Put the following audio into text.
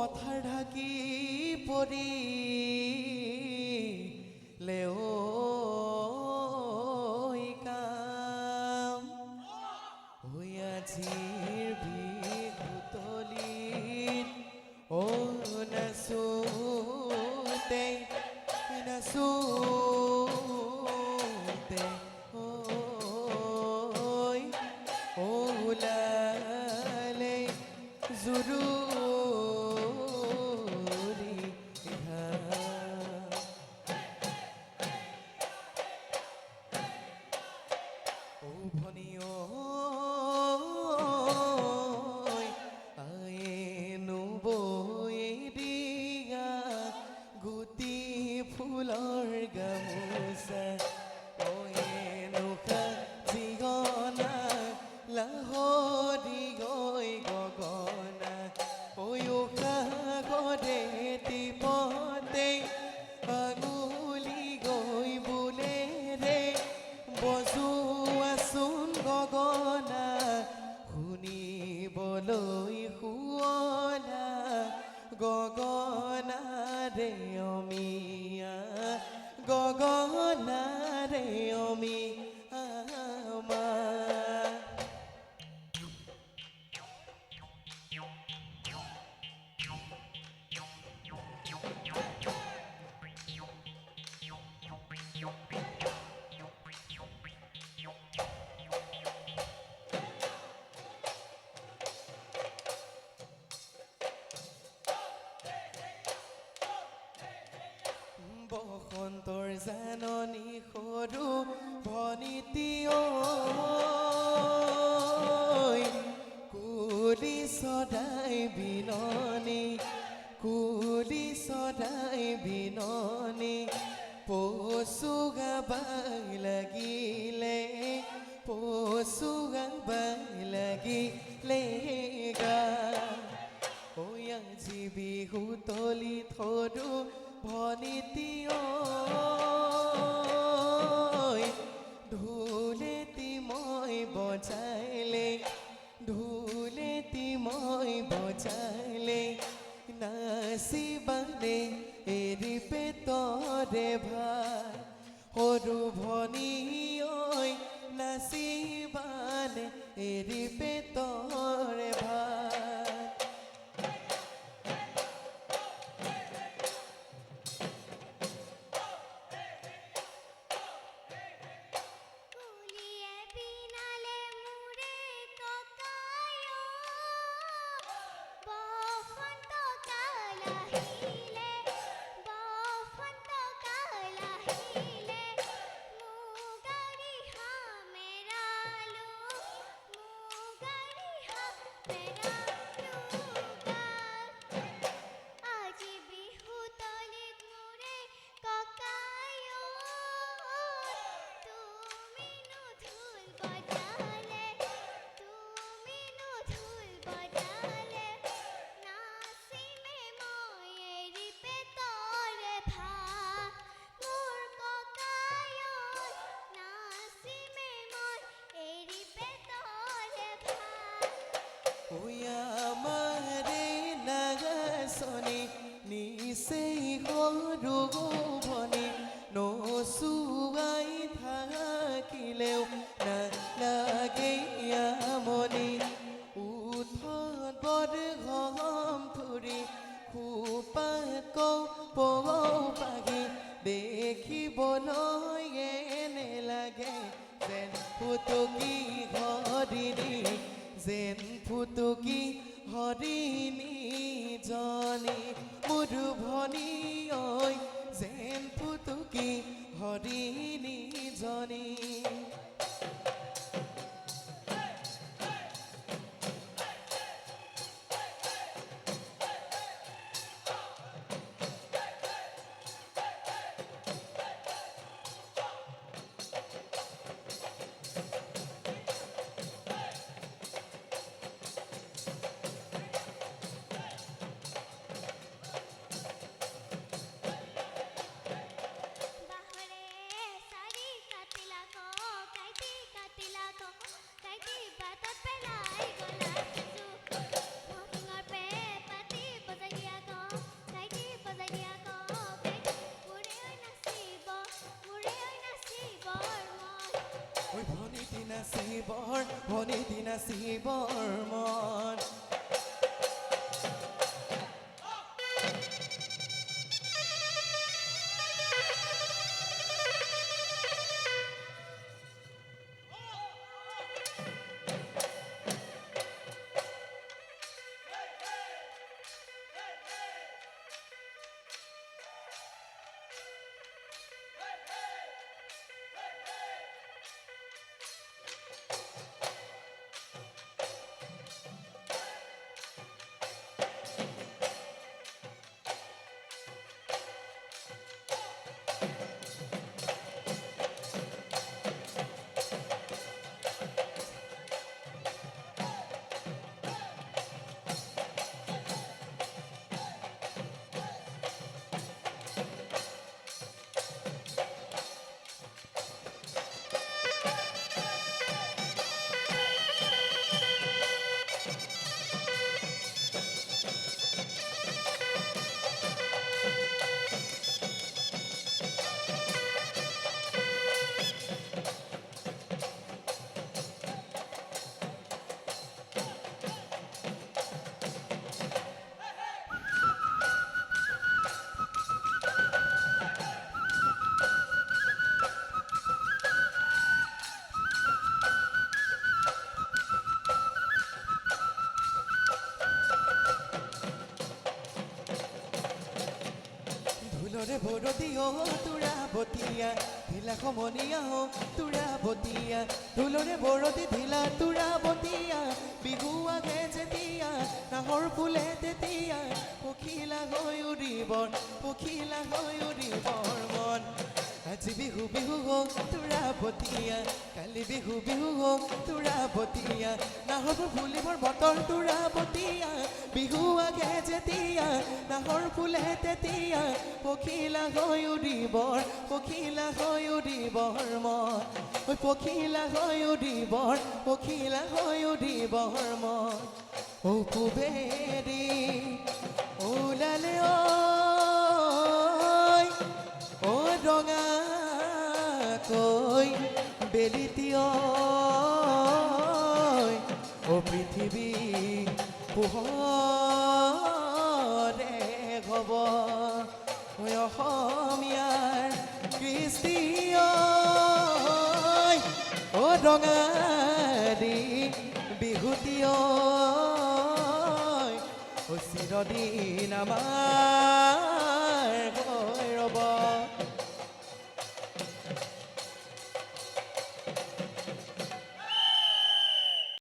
পথাৰ ঢাকি পৰি লেও কাম হৈ আজিৰ বিহুতলিত ও নাচোতে নাচোতে ঐ ওলালে জুৰুৰি ঘাম ও ভনী ঐ আয়েনো বৈ দিয়া গুটি ফুলৰ গামোচা ঐনুকা জীৱনা লাহৰি গৈ গগনা ঐ উশা গৰে টিপতে আঙুলি গৈ বোলে ৰে বজোৱাচোন গগনা শুনিবলৈ শুৱলা গগনা ৰে অমিয়া গগনা ৰে অমিয়া বসন্তৰ জাননী সৰু ভনীতি ঐ কুলি সদায় বিননি কুলি সদায় বিননি পশু গাবাই লাগিলে পশু গাবাই লাগিলে গা ঐ আজি বিহুতলি সৰু ভনীতি ঐ ঢোলেটি মই বজাইলে ঢোলেটি মই বজাইলে নাচিবানে এৰি পেটৰে ভাত সৰু ভনী ঐ নাচিবানে এৰি পেটৰে ভাত আমাৰে নাগছনি নিচেই সৰু ভনী নচুৱাই থাকিলেও নালাগে আমনি উঠত বৰ ঘম ধৰি খোপাত কৌ পাগি দেখিবলৈ এনে লাগে যেন ফুটকি ঘৰিণী যেন ফুটকি হৰিণী জনী মোৰ ভনী ঐ যেন ফুটকি হৰিণী জনী বাহৰে চাৰি কাটিলা নাচিবৰ মন ঢোলৰে বৰতি তোৰা বতিয়া ঢিলা সমনীয়া তোৰা বতিয়া ঢোলৰে বৰতি ঢিলা তোৰা বতিয়া বিহু আগে যেতিয়া নাহৰ ফুলে তেতিয়া পখিলা হৈ উৰিবৰ মন আজি বিহু তোৰা বতিয়া কালি বিহু তোৰা বতিয়া নাহৰ ফুলিবৰ বতৰ তোৰা বতিয়া বিহু আগে যেতিয়া নাহৰ ফুলে তেতিয়া পখিলা হৈ উৰিবৰ মন ঐ পখিলা হৈ উৰিবৰ মন ও পুবেৰি ওলালে ঐ ৰঙাকৈ বেলিতি ঐ ও পৃথিৱী পোহৰে ঘব অসমীয়াৰ কৃষ্টি ঐ ৰঙাৰী বিহুতি ঐ চিৰদিন আমাৰ